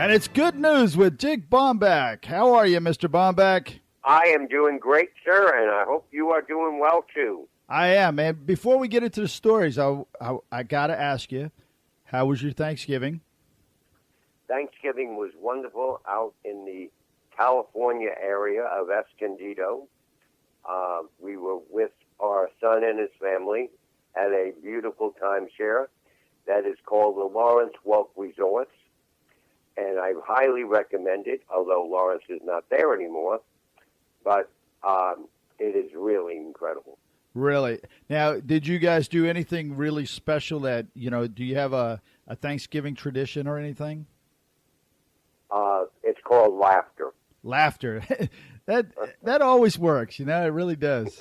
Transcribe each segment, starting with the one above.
And it's good news with Dick Baumbach. How are you, Mr. Baumbach? I am doing great, sir, and I hope you are doing well, too. I am, man. Before we get into the stories, I got to ask you, how was your Thanksgiving? Thanksgiving was wonderful out in the California area of Escondido. We were with our son and his family at a beautiful timeshare that is called the Lawrence Welk Resorts. And I highly recommend it, although Lawrence is not there anymore. But it is really incredible. Really? Now, did you guys do anything really special that, do you have a Thanksgiving tradition or anything? It's called laughter. Laughter. That always works, it really does.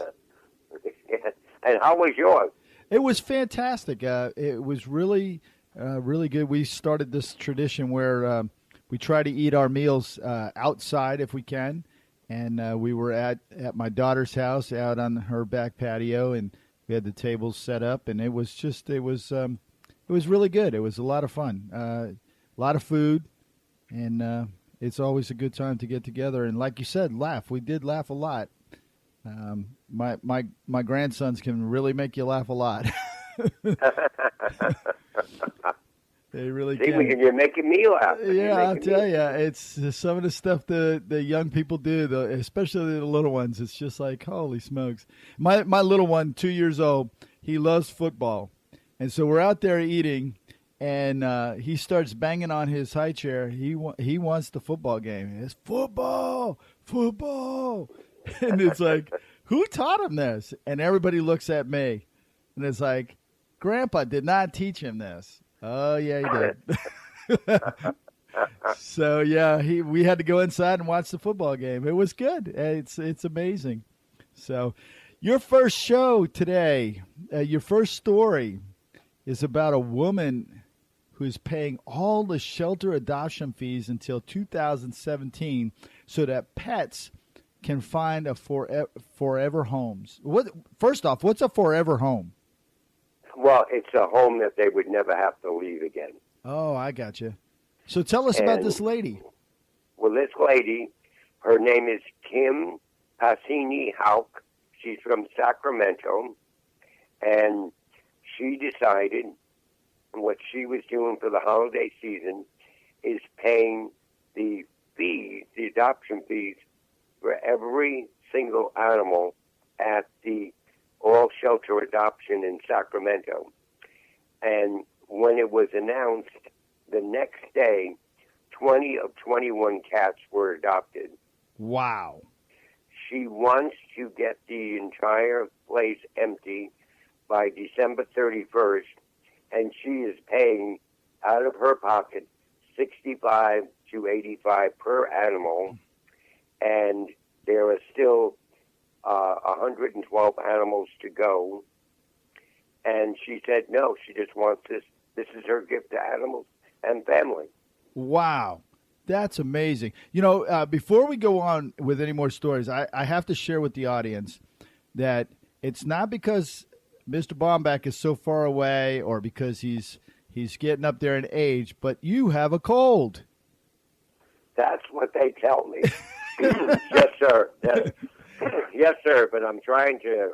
And how was yours? It was fantastic. It was really, really good. We started this tradition where we try to eat our meals outside if we can. And we were at my daughter's house out on her back patio, and we had the tables set up, and it was really good. It was a lot of fun, a lot of food, and it's always a good time to get together. And like you said, laugh. We did laugh a lot. My grandsons can really make you laugh a lot. They really can. You're making me laugh. Yeah, I'll tell you, it's some of the stuff the young people do, especially the little ones. It's just like, holy smokes. My little one, 2 years old, he loves football. And so we're out there eating, and he starts banging on his high chair. He wants the football game. It's football. And it's like, who taught him this? And everybody looks at me, and it's like, Grandpa did not teach him this. Oh, yeah, he did. So, yeah, we had to go inside and watch the football game. It was good. It's amazing. So your first show today, your first story is about a woman who's paying all the shelter adoption fees until 2017 so that pets can find a forever homes. First off, what's a forever home? Well, it's a home that they would never have to leave again. Oh, I got you. So tell us about this lady. Well, this lady, her name is Kim Passini Hauk. She's from Sacramento, and she decided what she was doing for the holiday season is paying the fees, the adoption fees, for every single animal at the all shelter adoption in Sacramento. And when it was announced, the next day, 20 of 21 cats were adopted. Wow. She wants to get the entire place empty by December 31st, and she is paying out of her pocket $65 to $85 per animal, and there are still 112 animals to go. And she said no, she just wants this. This is her gift to animals and family. Wow. That's amazing. Before we go on with any more stories, I have to share with the audience that it's not because Mr. Baumbach is so far away or because he's getting up there in age, but you have a cold. That's what they tell me. Yes, sir. Yes, sir, but I'm trying to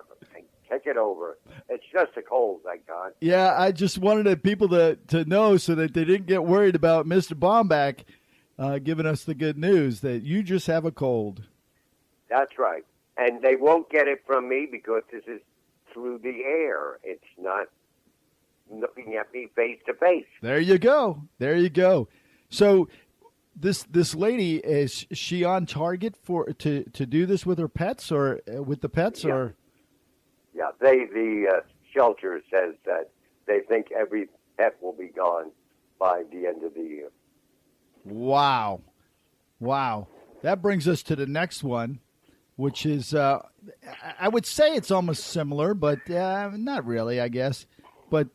take it over. It's just a cold, thank God. Yeah, I just wanted the people to know so that they didn't get worried about Mr. Baumbach giving us the good news that you just have a cold. That's right. And they won't get it from me because this is through the air. It's not looking at me face to face. There you go. There you go. So this lady, is she on target to do this with her pets or with the pets? Yeah. Or yeah, the shelter says that they think every pet will be gone by the end of the year. Wow. That brings us to the next one, which is, I would say it's almost similar, but not really, I guess. But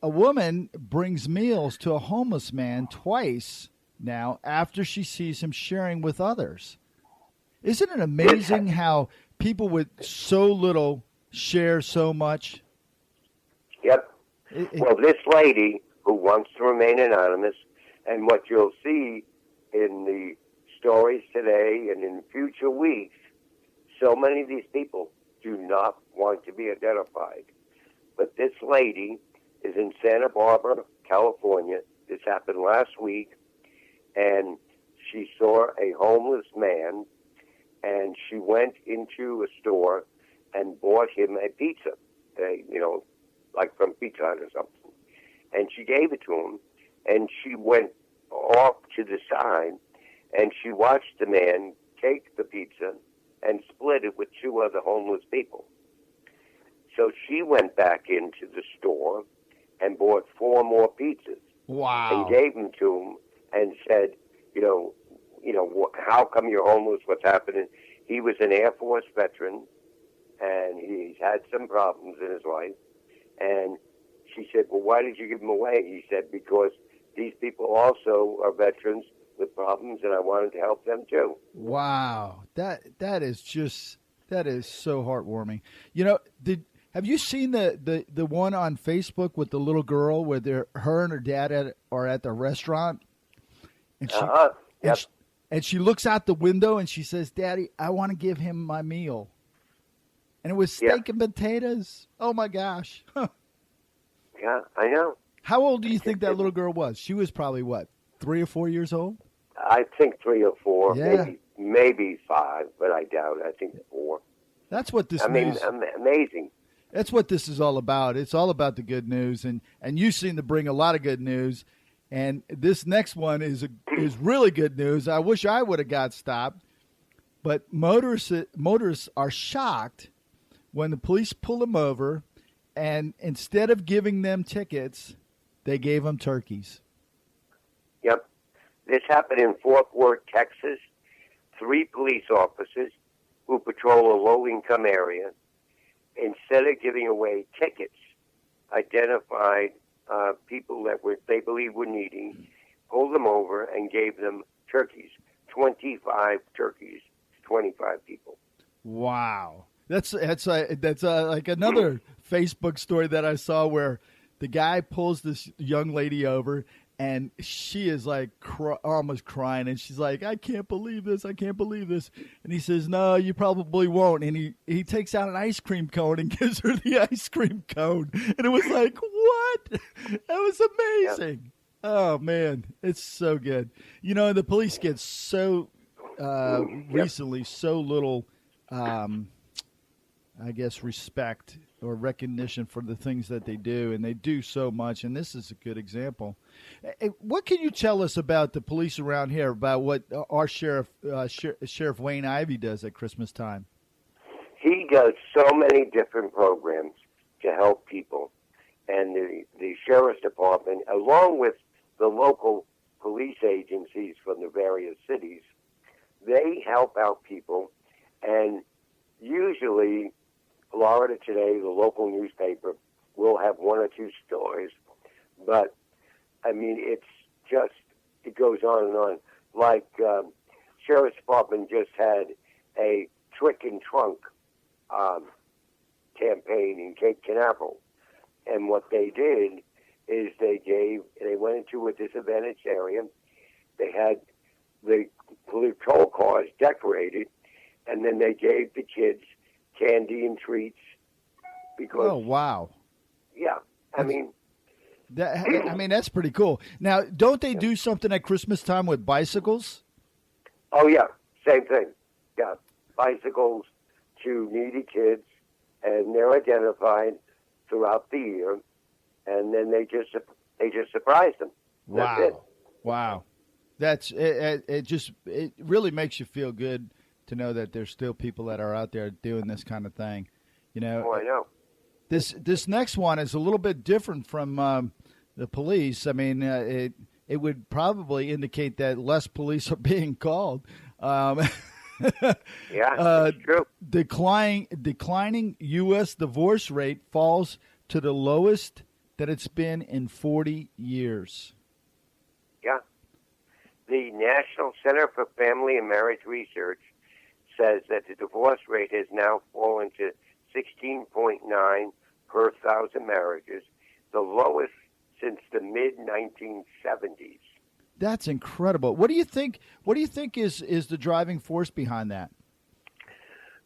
a woman brings meals to a homeless man twice now after she sees him sharing with others. Isn't it amazing how people with so little share so much? Yep. Well, this lady, who wants to remain anonymous, And what you'll see in the stories today and in future weeks, so many of these people do not want to be identified. But this lady is in Santa Barbara, California. This happened last week, and she saw a homeless man, and she went into a store and bought him a pizza, like from Pizza Hut or something. And she gave it to him, and she went off to the side, and she watched the man take the pizza and split it with two other homeless people. So she went back into the store and bought 4 more pizzas. Wow. And gave them to him and said, how come you're homeless? What's happening? He was an Air Force veteran, and he's had some problems in his life. And she said, well, why did you give him away? He said, because these people also are veterans with problems, and I wanted to help them too. Wow. That is so heartwarming. Have you seen the one on Facebook with the little girl where her and her dad are at the restaurant? And she, yep. and she looks out the window and she says, Daddy, I want to give him my meal. And it was steak and potatoes. Oh, my gosh. Yeah, I know. How old do you think that little girl was? She was probably, 3 or 4 years old? I think 3 or 4, yeah. maybe 5, but I doubt it. I think 4. That's what this news... amazing. That's what this is all about. It's all about the good news, and you seem to bring a lot of good news. And this next one is really good news. I wish I would have got stopped, but motorists are shocked when the police pull them over, and instead of giving them tickets, they gave them turkeys. Yep. This happened in Fort Worth, Texas. 3 police officers who patrol a low-income area, instead of giving away tickets, identified people that they believe were needy, pulled them over, and gave them turkeys. 25 turkeys, 25 people. Wow. That's like another Facebook story that I saw where the guy pulls this young lady over, and she is like almost crying, and she's like, I can't believe this. I can't believe this. And he says, no, you probably won't. And he takes out an ice cream cone and gives her the ice cream cone. And it was like, what? That was amazing. Yeah. Oh, man. It's so good. The police get so recently so little, I guess, respect or recognition for the things that they do, and they do so much, and this is a good example. What can you tell us about the police around here, about what our Sheriff Wayne Ivey does at Christmas time? He does so many different programs to help people, and the Sheriff's Department, along with the local police agencies from the various cities, they help out people, and usually Florida Today, the local newspaper, will have 1 or 2 stories. But, it goes on and on. Like, Sheriff's Department just had a trick and trunk campaign in Cape Canaveral. And what they did is they went into a disadvantaged area. They had the patrol cars decorated, and then they gave the kids candy and treats. Because, oh, wow. Yeah, that's pretty cool. Now, don't they do something at Christmas time with bicycles? Oh, yeah, same thing. Yeah, bicycles to needy kids, and they're identified throughout the year, and then they just surprise them. Wow. That's it. Wow. It really makes you feel good to know that there's still people that are out there doing this kind of thing. Oh, I know. This next one is a little bit different from the police. It would probably indicate that less police are being called. Yeah, that's true. Declining U.S. divorce rate falls to the lowest that it's been in 40 years. Yeah. The National Center for Family and Marriage Research says that the divorce rate has now fallen to 16.9 per 1,000 marriages, the lowest since the mid-1970s. That's incredible. What do you think? What do you think is the driving force behind that?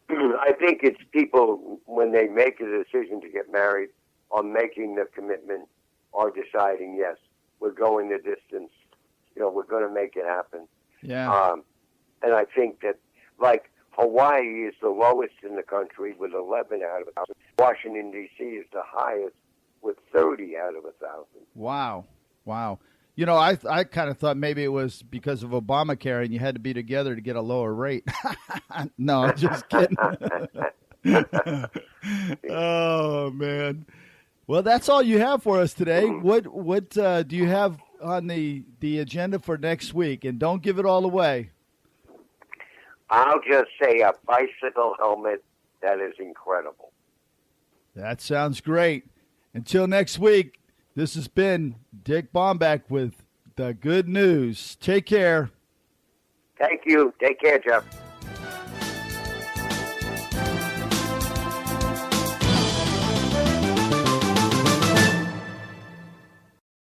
I think it's people when they make a decision to get married, or making the commitment, or deciding, yes, we're going the distance. We're going to make it happen. Yeah. And I think that, like, Hawaii is the lowest in the country with 11 out of 1,000. Washington, D.C. is the highest with 30 out of 1,000. Wow. I kind of thought maybe it was because of Obamacare and you had to be together to get a lower rate. No, I'm just kidding. Oh, man. Well, that's all you have for us today. What do you have on the agenda for next week? And don't give it all away. I'll just say a bicycle helmet that is incredible. That sounds great. Until next week, this has been Dick Baumbach with the good news. Take care. Thank you. Take care, Jeff.